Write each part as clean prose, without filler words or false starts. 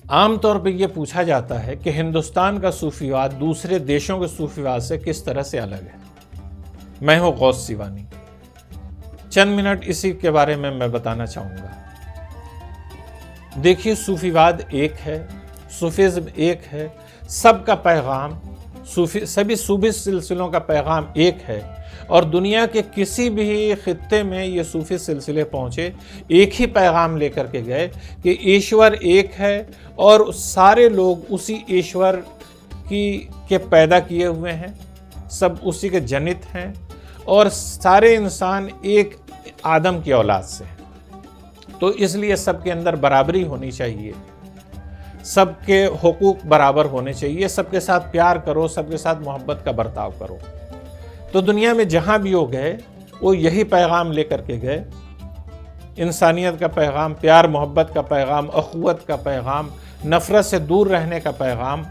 आम तौर पे ये पूछा जाता है कि हिंदुस्तान का सूफीवाद दूसरे देशों के सूफीवाद से किस तरह से अलग है। मैं हूँ गौस सिवानी। चंद मिनट इसी के बारे में मैं बताना चाहूँगा। देखिए, सूफीवाद एक है, सूफिज्म एक है, सबका पैगाम सभी सूफी सिलसिलों का पैगाम एक है और दुनिया के किसी भी खित्ते में ये सूफी सिलसिले पहुँचे एक ही पैगाम लेकर के गए कि ईश्वर एक है और सारे लोग उसी ईश्वर के पैदा किए हुए हैं, सब उसी के जनित हैं और सारे इंसान एक आदम की औलाद से हैं। तो इसलिए सबके अंदर बराबरी होनी चाहिए, सबके हुकूक बराबर होने चाहिए, सबके साथ प्यार करो, सबके साथ मोहब्बत का बर्ताव करो। तो दुनिया में जहाँ भी वो गए वो यही पैगाम लेकर के गए, इंसानियत का पैगाम, प्यार मोहब्बत का पैगाम, अखुवत का पैगाम, नफ़रत से दूर रहने का पैगाम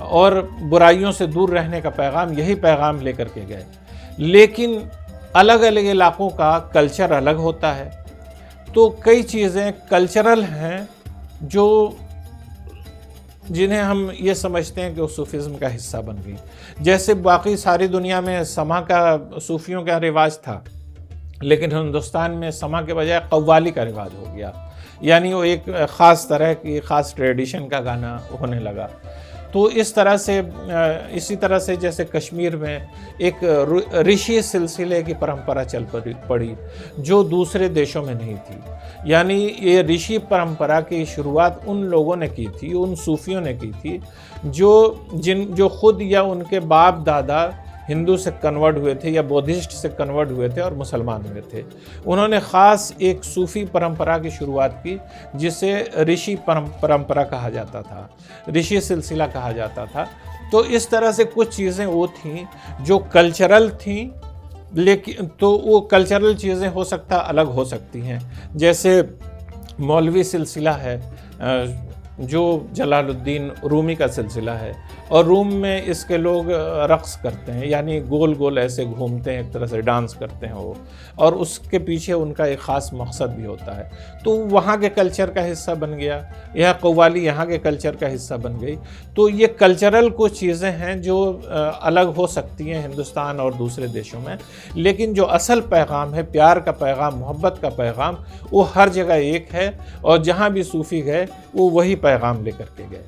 और बुराइयों से दूर रहने का पैगाम, यही पैगाम लेकर के गए। लेकिन अलग अलग इलाक़ों का कल्चर अलग होता है, तो कई चीज़ें कल्चरल हैं जो जिन्हें हम ये समझते हैं कि वो सूफिज़्म का हिस्सा बन गई। जैसे बाकी सारी दुनिया में समा का सूफियों का रिवाज था, लेकिन हिंदुस्तान में समा के बजाय कव्वाली का रिवाज हो गया, यानी वो एक ख़ास तरह की ख़ास ट्रेडिशन का गाना होने लगा। तो इस तरह से इसी तरह से जैसे कश्मीर में एक ऋषि सिलसिले की परंपरा चल पड़ी जो दूसरे देशों में नहीं थी। यानी ये ऋषि परंपरा की शुरुआत उन लोगों ने की थी, उन सूफियों ने की थी जो खुद या उनके बाप दादा हिंदू से कन्वर्ट हुए थे या बौद्धिस्ट से कन्वर्ट हुए थे और मुसलमान हुए थे। उन्होंने ख़ास एक सूफ़ी परंपरा की शुरुआत की जिसे ऋषि परंपरा कहा जाता था, ऋषि सिलसिला कहा जाता था। तो इस तरह से कुछ चीज़ें वो थीं जो कल्चरल थीं, लेकिन तो वो कल्चरल चीज़ें हो सकता अलग हो सकती हैं। जैसे मौलवी सिलसिला है जो जलालुद्दीन रूमी का सिलसिला है और रूम में इसके लोग रक़्स करते हैं, यानी गोल गोल ऐसे घूमते हैं, एक तरह से डांस करते हैं वो, और उसके पीछे उनका एक ख़ास मकसद भी होता है। तो वहाँ के कल्चर का हिस्सा बन गया, यह कव्वाली यहाँ के कल्चर का हिस्सा बन गई। तो ये कल्चरल कुछ चीज़ें हैं जो अलग हो सकती हैं हिंदुस्तान और दूसरे देशों में, लेकिन जो असल पैगाम है, प्यार का पैगाम, मोहब्बत का पैगाम, वो हर जगह एक है और जहाँ भी सूफ़ी गए वो वही पैगाम लेकर के गए।